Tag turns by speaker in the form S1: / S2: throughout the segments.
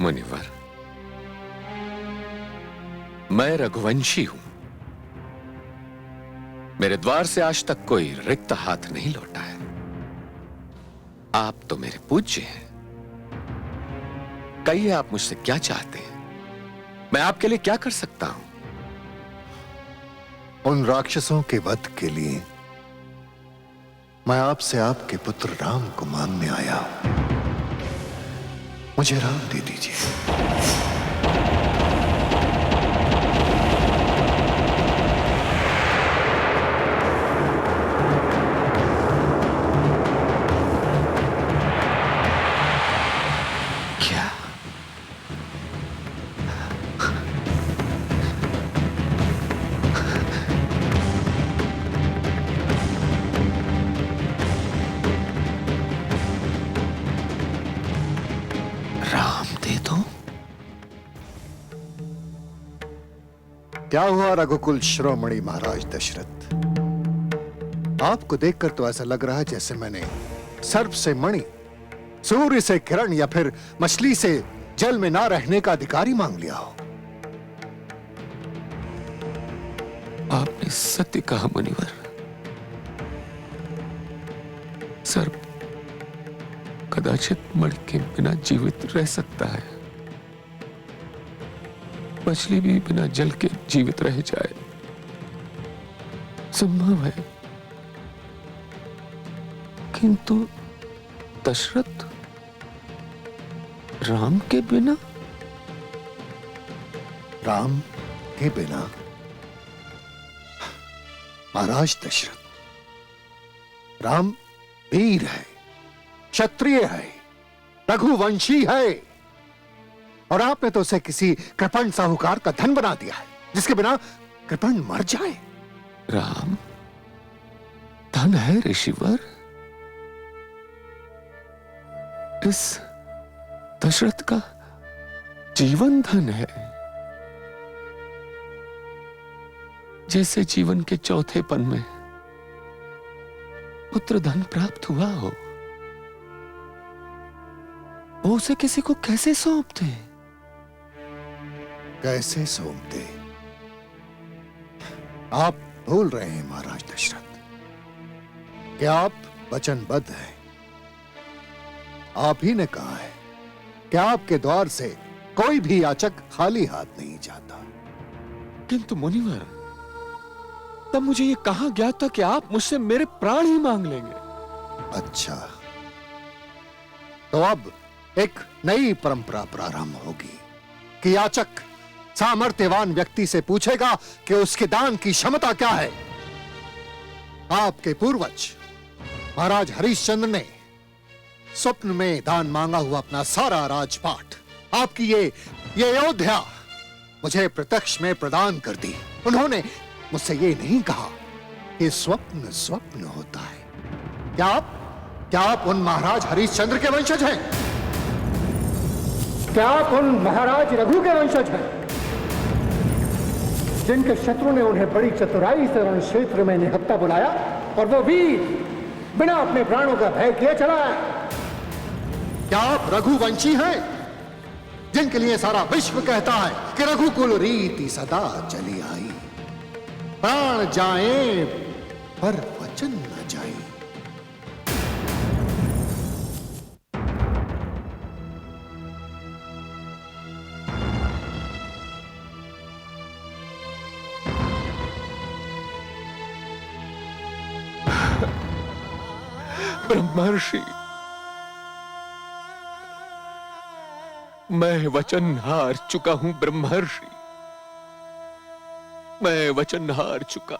S1: मुनिवर, मैं रघुवंशी हूं। मेरे द्वार से आज तक कोई रिक्त हाथ नहीं लौटा है। आप तो मेरे पूज्य हैं। कहिए, आप मुझसे क्या चाहते हैं? मैं आपके लिए क्या कर सकता हूं?
S2: उन राक्षसों के वध के लिए मैं आपसे आपके पुत्र राम को मांगने आया हूं। मुझे राम दे दीजिए। क्या हुआ रघुकुल शिरोमणि महाराज दशरथ? आपको देखकर तो ऐसा लग रहा है जैसे मैंने सर्प से मणि, सूर्य से किरण या फिर मछली से जल में ना रहने का अधिकारी मांग लिया हो।
S1: आपने सत्य कहा मुनिवर। सर्प कदाचित मणि के बिना जीवित रह सकता है, मछली भी बिना जल के जीवित रह जाए, संभव है। किंतु दशरथ राम के बिना?
S2: राम के बिना? महाराज दशरथ, राम वीर है, क्षत्रिय है, रघुवंशी है, और आपने तो उसे किसी कृपण साहूकार का धन बना दिया है, जिसके बिना कृपण मर जाए।
S1: राम धन है ऋषिवर। इस दशरथ का जीवन धन है। जैसे जीवन के चौथे पन में पुत्र धन प्राप्त हुआ हो, वो उसे किसी को कैसे सौंपते?
S2: कैसे सौंपते? आप भूल रहे हैं महाराज दशरथ कि आप वचनबद्ध हैं। आप ही ने कहा है कि आपके द्वार से कोई भी याचक खाली हाथ नहीं जाता।
S1: किंतु मुनिवर, तब मुझे यह कहा गया था कि आप मुझसे मेरे प्राण ही मांग लेंगे।
S2: अच्छा, तो अब एक नई परंपरा प्रारंभ होगी कि याचक सामर्थ्यवान व्यक्ति से पूछेगा कि उसके दान की क्षमता क्या है। आपके पूर्वज महाराज हरिश्चंद्र ने स्वप्न में दान मांगा हुआ अपना सारा राजपाट, आपकी ये अयोध्या मुझे प्रत्यक्ष में प्रदान कर दी। उन्होंने मुझसे ये नहीं कहा कि स्वप्न स्वप्न होता है। क्या आप उन महाराज हरिश्चंद्र के वंशज हैं? क्या आप उन महाराज रघु के वंशज हैं, जिनके शत्रु ने उन्हें बड़ी चतुराई से रण क्षेत्र में निहत्था बुलाया और वो वीर बिना अपने प्राणों का भय किए चला है? क्या आप रघुवंशी हैं, जिनके लिए सारा विश्व कहता है कि रघुकुल रीति सदा चली आई, प्राण जाए पर वचन न जाए?
S1: ब्रह्मर्षि, मैं वचन हार चुका हूं। ब्रह्मर्षि, मैं वचन हार चुका।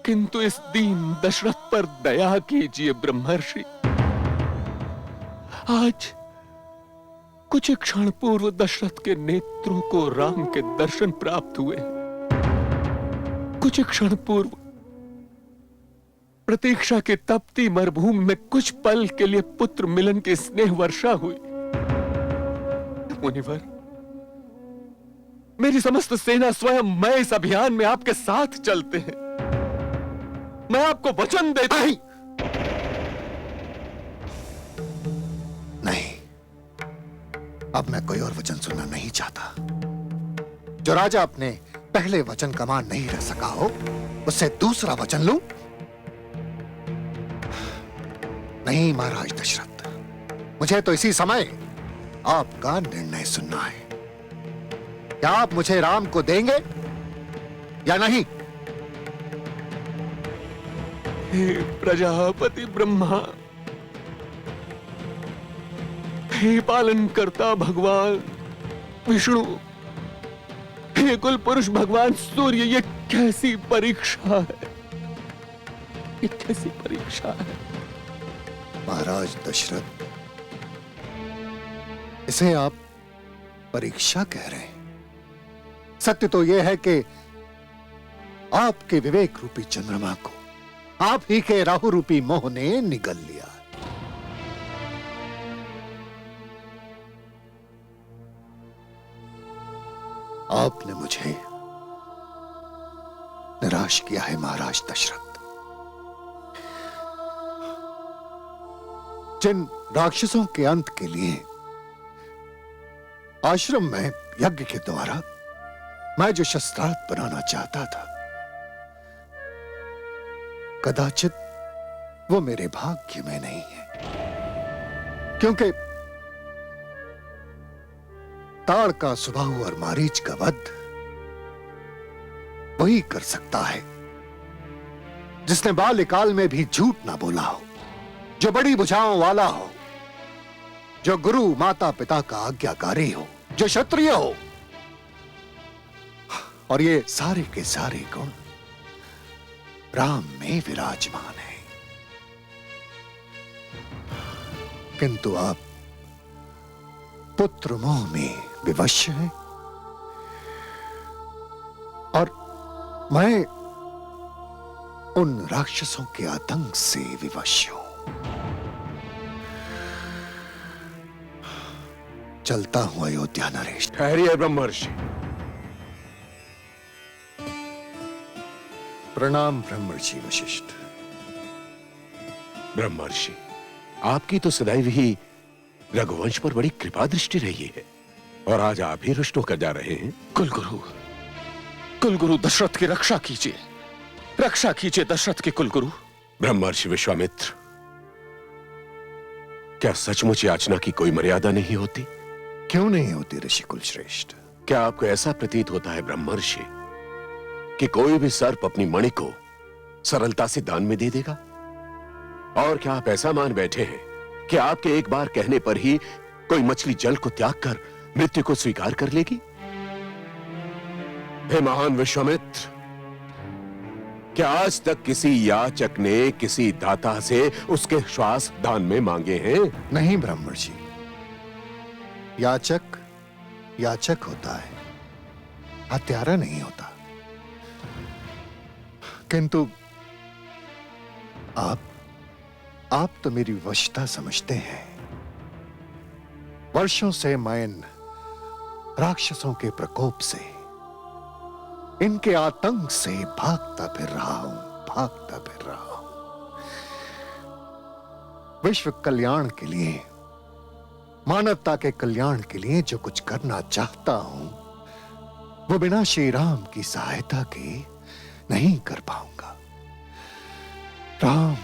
S1: किंतु इस दीन दशरथ पर दया कीजिए ब्रह्मर्षि। आज कुछ क्षण पूर्व दशरथ के नेत्रों को राम के दर्शन प्राप्त हुए। कुछ क्षण पूर्व प्रतीक्षा के तपती मरुभूमि में कुछ पल के लिए पुत्र मिलन की स्नेह वर्षा हुई। मुनिवर, मेरी समस्त सेना स्वयं मैं इस अभियान में आपके साथ चलते हैं। मैं आपको वचन देता हूं।
S2: अब मैं कोई और वचन सुनना नहीं चाहता। जो राजा अपने पहले वचन का मान नहीं रह सका हो, उससे दूसरा वचन लूं? नहीं महाराज दशरथ, मुझे तो इसी समय आपका निर्णय सुनना है। क्या आप मुझे राम को देंगे या नहीं?
S1: हे प्रजापति ब्रह्मा, हे पालन करता भगवान विष्णु, हे कुल पुरुष भगवान सूर्य, ये कैसी परीक्षा है, ये कैसी परीक्षा है।
S2: महाराज दशरथ, इसे आप परीक्षा कह रहे हैं? सत्य तो यह है कि आपके विवेक रूपी चंद्रमा को आप ही के राहु रूपी मोह ने निगल लिया। आपने मुझे निराश किया है महाराज दशरथ। जिन राक्षसों के अंत के लिए आश्रम में यज्ञ के द्वारा मैं जो शस्त्रास्त्र बनाना चाहता था, कदाचित वो मेरे भाग्य में नहीं है, क्योंकि ताड़ का सुबाहु और मारीच का वध वही कर सकता है जिसने बाल्यकाल में भी झूठ ना बोला हो, जो बड़ी भुजाओं वाला हो, जो गुरु माता पिता का आज्ञाकारी हो, जो क्षत्रिय हो। और ये सारे के सारे गुण राम में विराजमान है। किंतु आप पुत्र मोह में विवश हैं और मैं उन राक्षसों के आतंक से विवश हूं। चलता हूं अयोध्या नरेश।
S3: ठहरिए ब्रह्मर्षि।
S2: प्रणाम ब्रह्मर्षि वशिष्ठ।
S3: ब्रह्मर्षि, आपकी तो सदैव ही रघुवंश पर बड़ी कृपा दृष्टि रही है, और आज आप ही रुष्ट होकर जा रहे हैं।
S1: कुलगुरु दशरथ की रक्षा कीजिए, रक्षा कीजिए दशरथ के कुलगुरु।
S3: ब्रह्मर्षि विश्वामित्र, क्या सचमुच याचना की कोई मर्यादा नहीं होती?
S2: क्यों नहीं होती ऋषि कुल श्रेष्ठ?
S3: क्या आपको ऐसा प्रतीत होता है ब्रह्मर्षि कि कोई भी सर्प अपनी मणि को सरलता से दान में दे देगा? और क्या आप ऐसा मान बैठे हैं कि आपके एक बार कहने पर ही कोई मछली जल को त्याग कर मृत्यु को स्वीकार कर लेगी? हे महान विश्वामित्र, क्या आज तक किसी याचक ने किसी दाता से उसके श्वास दान में मांगे हैं?
S2: नहीं ब्रह्मर्षि, याचक याचक होता है, हत्यारा नहीं होता। किंतु आप तो मेरी वशता समझते हैं। वर्षों से मैं इन राक्षसों के प्रकोप से, इनके आतंक से भागता फिर रहा हूं। विश्व कल्याण के लिए, मानवता के कल्याण के लिए जो कुछ करना चाहता हूं, वो बिना श्री राम की सहायता के नहीं कर पाऊंगा। राम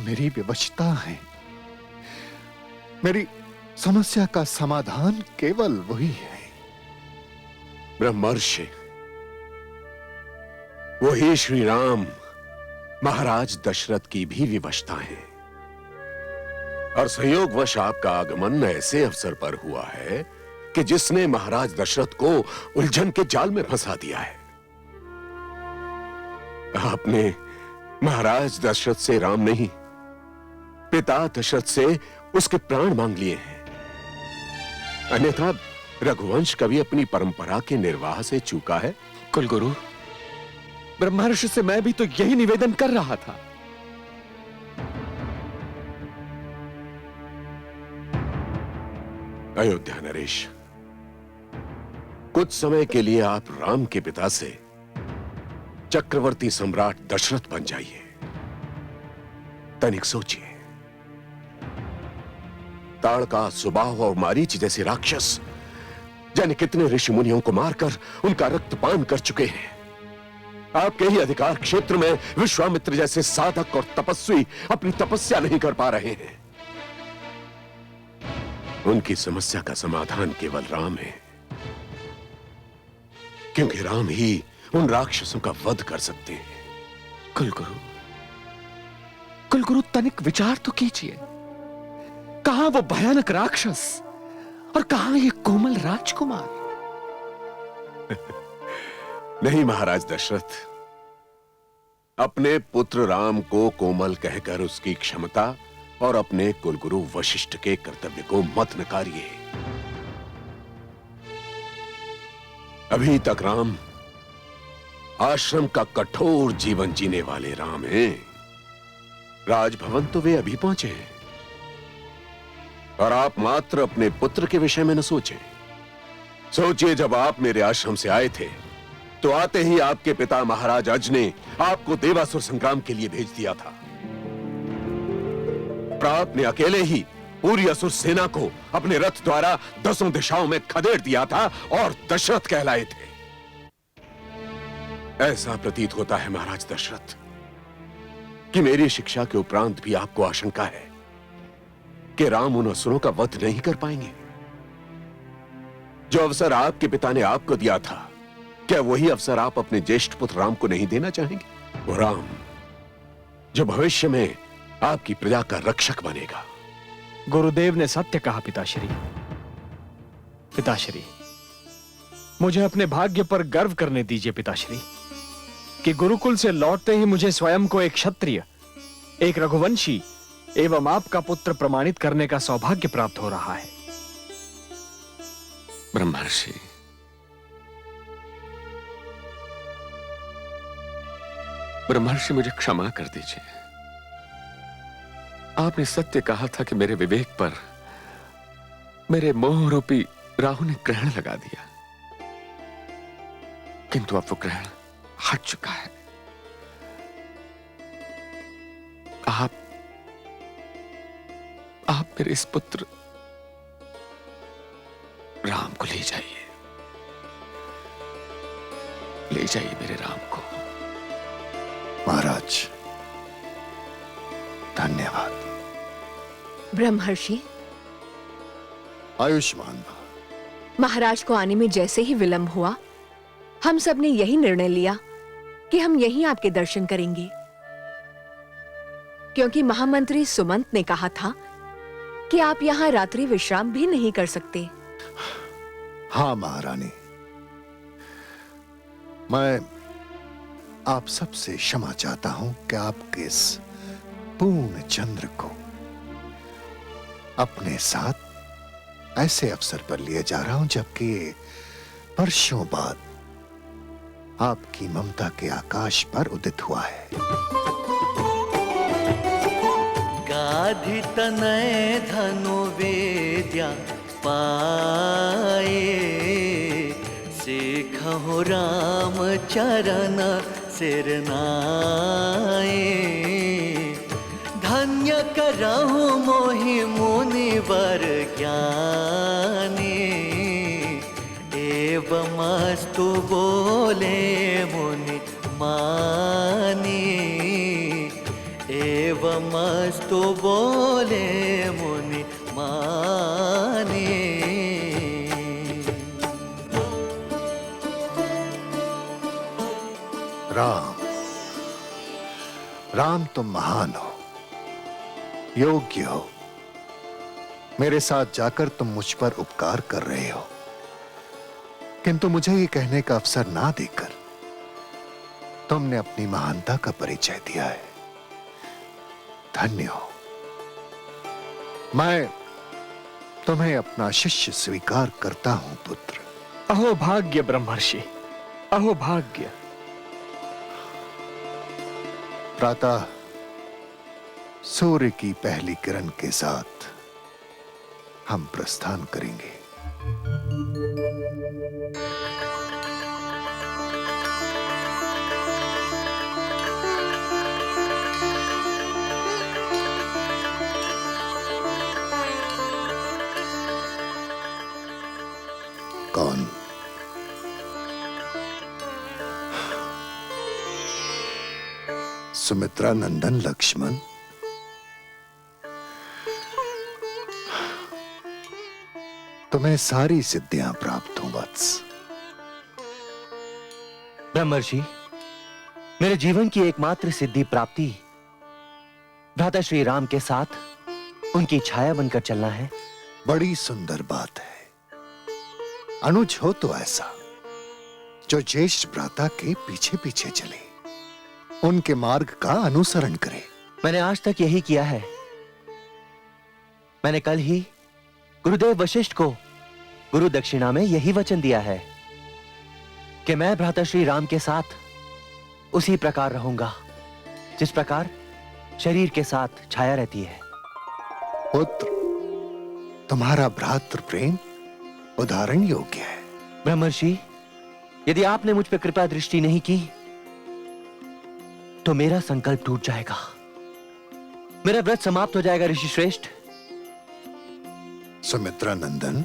S2: मेरी विवशता है। मेरी समस्या का समाधान केवल वही है।
S3: ब्रह्मर्षि, वही श्री राम महाराज दशरथ की भी विवशता है, और संयोगवश आपका आगमन ऐसे अवसर पर हुआ है कि जिसने महाराज दशरथ को उलझन के जाल में फंसा दिया है। आपने महाराज दशरथ से राम नहीं, पिता दशरथ से उसके प्राण मांग लिए हैं। अन्यथा रघुवंश कभी अपनी परंपरा के निर्वाह से चूका है?
S1: कुलगुरु, ब्रह्मर्षि से मैं भी तो यही निवेदन कर रहा था।
S3: अयोध्या नरेश, कुछ समय के लिए आप राम के पिता से चक्रवर्ती सम्राट दशरथ बन जाइए। तनिक सोचिए, ताड़का, सुबाहु और मारीच जैसे राक्षस जाने कितने ऋषि मुनियों को मारकर उनका रक्तपान कर चुके हैं। आपके ही अधिकार क्षेत्र में विश्वामित्र जैसे साधक और तपस्वी अपनी तपस्या नहीं कर पा रहे हैं। उनकी समस्या का समाधान केवल राम है, क्योंकि राम ही उन राक्षसों का वध कर सकते हैं।
S1: कुलगुरु तनिक विचार तो कीजिए। कहां वो भयानक राक्षस और कहां ये कोमल राजकुमार?
S3: नहीं महाराज दशरथ, अपने पुत्र राम को कोमल कहकर उसकी क्षमता और अपने कुलगुरु वशिष्ठ के कर्तव्य को मत नकारिए। अभी तक राम आश्रम का कठोर जीवन जीने वाले राम हैं। राजभवन तो वे अभी पहुंचे हैं और आप मात्र अपने पुत्र के विषय में न सोचें। सोचिए, जब आप मेरे आश्रम से आए थे तो आते ही आपके पिता महाराज अज ने आपको देवासुर संग्राम के लिए भेज दिया था। आपने अकेले ही पूरी असुर सेना को अपने रथ द्वारा 10 दिशाओं में खदेड़ दिया था और दशरथ कहलाए थे। ऐसा प्रतीत होता है महाराज दशरथ कि मेरी शिक्षा के उपरांत भी आपको आशंका है कि राम उन असुरों का वध नहीं कर पाएंगे। जो अवसर आपके पिता ने आपको दिया था, क्या वही अवसर आप अपने ज्येष्ठ पुत्र राम को नहीं देना चाहेंगे? वो राम जो भविष्य में आपकी प्रजा का रक्षक बनेगा।
S4: गुरुदेव ने सत्य कहा पिताश्री। पिताश्री, मुझे अपने भाग्य पर गर्व करने दीजिए पिताश्री, कि गुरुकुल से लौटते ही मुझे स्वयं को एक क्षत्रिय, एक रघुवंशी एवं आपका पुत्र प्रमाणित करने का सौभाग्य प्राप्त हो रहा है।
S1: ब्रह्मर्षि, ब्रह्मर्षि मुझे क्षमा कर दीजिए। आपने सत्य कहा था कि मेरे विवेक पर मेरे मोह रूपी राहु ने ग्रहण लगा दिया, किंतु अब वो ग्रहण हट चुका है। आप मेरे इस पुत्र राम को ले जाइए मेरे राम को।
S2: महाराज, धन्यवाद।
S5: ब्रह्मर्षि,
S2: आयुष्मान भव।
S5: महाराज को आने में जैसे ही विलंब हुआ, हम सब ने यही निर्णय लिया कि हम यहीं आपके दर्शन करेंगे, क्योंकि महामंत्री सुमंत ने कहा था कि आप यहां रात्रि विश्राम भी नहीं कर सकते।
S2: हाँ महारानी, मैं आप सबसे क्षमा चाहता हूं कि आपके इस पूर्ण चंद्र को अपने साथ ऐसे अवसर पर लिए जा रहा हूं जबकि वर्षों बाद आपकी ममता के आकाश पर उदित हुआ है।
S6: गाधि तनय धनु वेद्या पाए, सीखहु राम चरण सिर नाए। धन्य करहु मोहि मुनिवर ज्ञानी, एवमस्तु बोले मुनि मानी। एवमस्तु बोले मुनि मानी।
S2: राम तुम महान हो, योग्य हो। मेरे साथ जाकर तुम मुझ पर उपकार कर रहे हो, किंतु मुझे ये कहने का अवसर ना देकर तुमने अपनी महानता का परिचय दिया है। धन्य हो। मैं तुम्हें अपना शिष्य स्वीकार करता हूं पुत्र।
S4: अहो भाग्य ब्रह्मर्षि, अहो भाग्य।
S2: प्रातः सूर्य की पहली किरण के साथ हम प्रस्थान करेंगे। सुमित्रा नंदन लक्ष्मण, तुम्हें सारी सिद्धियां प्राप्त हों वत्स।
S6: ब्रह्मर्षि, मेरे जीवन की एकमात्र सिद्धि प्राप्ति भ्राता श्री राम के साथ उनकी छाया बनकर चलना है।
S2: बड़ी सुंदर बात है। अनुज हो तो ऐसा जो ज्येष्ठ भ्राता के पीछे पीछे चले, उनके मार्ग का अनुसरण करे।
S6: मैंने आज तक यही किया है। मैंने कल ही गुरुदेव वशिष्ठ को गुरु दक्षिणा में यही वचन दिया है कि मैं भ्राता श्री राम के साथ उसी प्रकार रहूंगा जिस प्रकार शरीर के साथ छाया रहती है।
S2: पुत्र, तुम्हारा भ्रातृ प्रेम उदाहरण योग्य है।
S6: ब्रह्मर्षि, यदि आपने मुझ पर कृपा दृष्टि नहीं की तो मेरा संकल्प टूट जाएगा, मेरा व्रत समाप्त हो जाएगा। ऋषि श्रेष्ठ,
S2: सुमित्रा नंदन,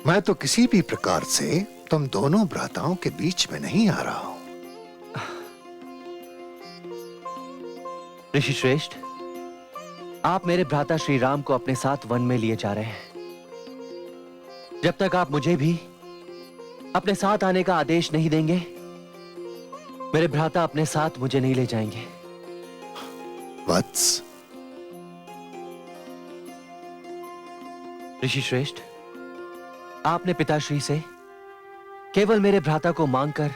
S2: मैं तो किसी भी प्रकार से तुम दोनों भ्राताओं के बीच में नहीं आ रहा हूं।
S6: ऋषि श्रेष्ठ, आप मेरे भ्राता श्री राम को अपने साथ वन में लिए जा रहे हैं। जब तक आप मुझे भी अपने साथ आने का आदेश नहीं देंगे, मेरे भ्राता अपने साथ मुझे नहीं ले जाएंगे।
S2: वत्स,
S6: ऋषि श्रेष्ठ, आपने पिताश्री से केवल मेरे भ्राता को मांगकर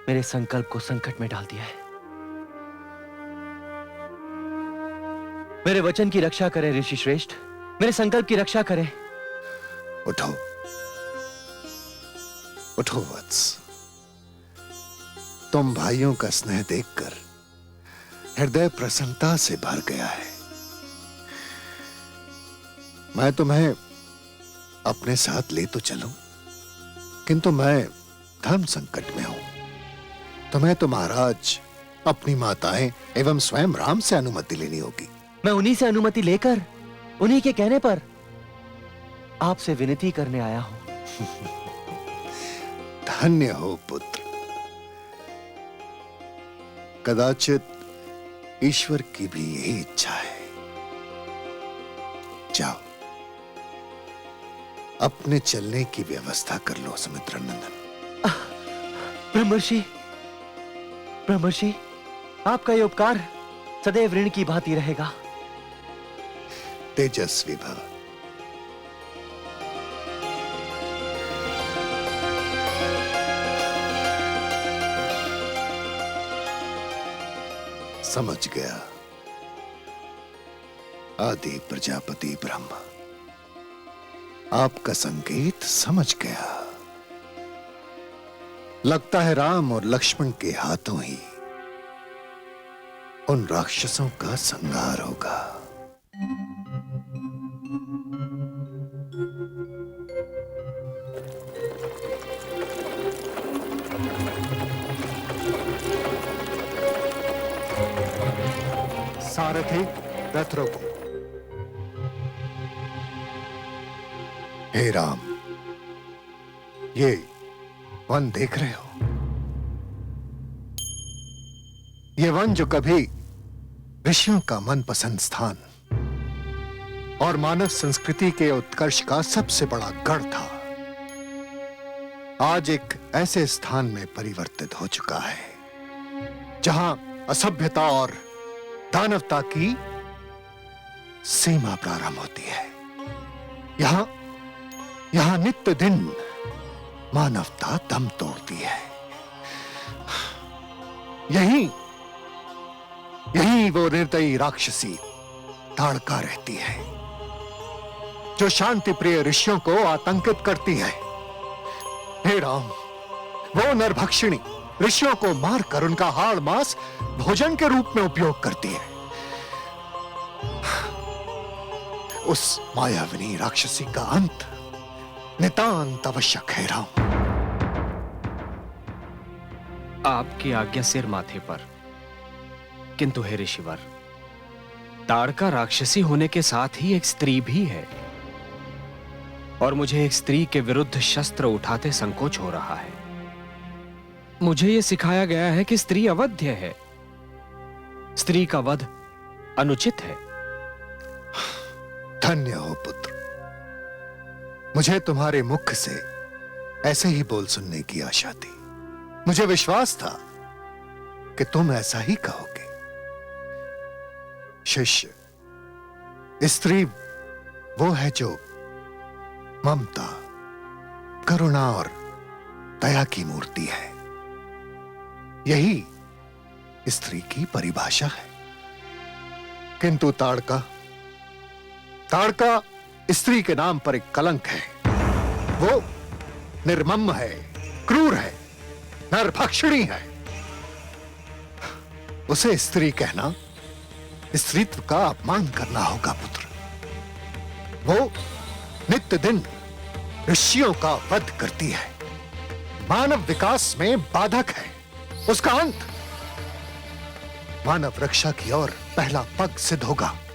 S6: मेरे संकल्प को संकट में डाल दिया है। मेरे वचन की रक्षा करें ऋषि श्रेष्ठ, मेरे संकल्प की रक्षा करें।
S2: उठो उठो वत्स, तुम भाइयों का स्नेह देखकर हृदय प्रसन्नता से भर गया है। मैं तुम्हें अपने साथ ले तो चलूं, किंतु मैं धर्म संकट में हूं। तुम्हें तो महाराज अपनी माताएं एवं स्वयं राम से अनुमति लेनी होगी।
S6: मैं उन्हीं से अनुमति लेकर, उन्हीं के कहने पर आपसे विनती करने आया हूं।
S2: धन्य हो पुत्र, कदाचित ईश्वर की भी यही इच्छा है। जाओ, अपने चलने की व्यवस्था कर लो सुमित्रा नंदन।
S6: ब्रह्मर्षि, ब्रह्मर्षि, आपका ये उपकार सदैव ऋण की भांति रहेगा।
S2: तेजस्वी भव। समझ गया, आदि प्रजापति ब्रह्मा, आपका संकेत समझ गया। लगता है राम और लक्ष्मण के हाथों ही उन राक्षसों का संहार होगा। सारथी, रथ रोको। हे राम, ये वन देख रहे हो? ये वन जो कभी ऋषियों का मनपसंद स्थान और मानव संस्कृति के उत्कर्ष का सबसे बड़ा गढ़ था, आज एक ऐसे स्थान में परिवर्तित हो चुका है जहां असभ्यता और दानवता की सीमा प्रारंभ होती है। यहां नित्य दिन मानवता दम तोड़ती है। यही वो निर्दयी राक्षसी ताड़का रहती है जो शांति प्रिय ऋषियों को आतंकित करती है। हे राम, वो नरभक्षिणी ऋषियों को मारकर उनका हाड़ मांस भोजन के रूप में उपयोग करती है। उस मायाविनी राक्षसी का अंत नितांत आवश्यक है राम।
S4: आपकी आज्ञा सिर माथे पर। किंतु हे ऋषिवर, ताड़का राक्षसी होने के साथ ही एक स्त्री भी है और मुझे एक स्त्री के विरुद्ध शस्त्र उठाते संकोच हो रहा है। मुझे यह सिखाया गया है कि स्त्री अवध्य है, स्त्री का वध अनुचित है।
S2: धन्य हो पुत्र, मुझे तुम्हारे मुख से ऐसे ही बोल सुनने की आशा थी। मुझे विश्वास था कि तुम ऐसा ही कहोगे। शिष्य, स्त्री वो है जो ममता, करुणा और दया की मूर्ति है। यही स्त्री की परिभाषा है। किंतु ताड़का स्त्री के नाम पर एक कलंक है। वो निर्मम है, क्रूर है, नरभक्षिणी है। उसे स्त्री कहना स्त्रीत्व का अपमान करना होगा पुत्र। वो नित्य दिन ऋषियों का वध करती है, मानव विकास में बाधक है। उसका अंत मानव रक्षा की ओर पहला पग सिद्ध होगा।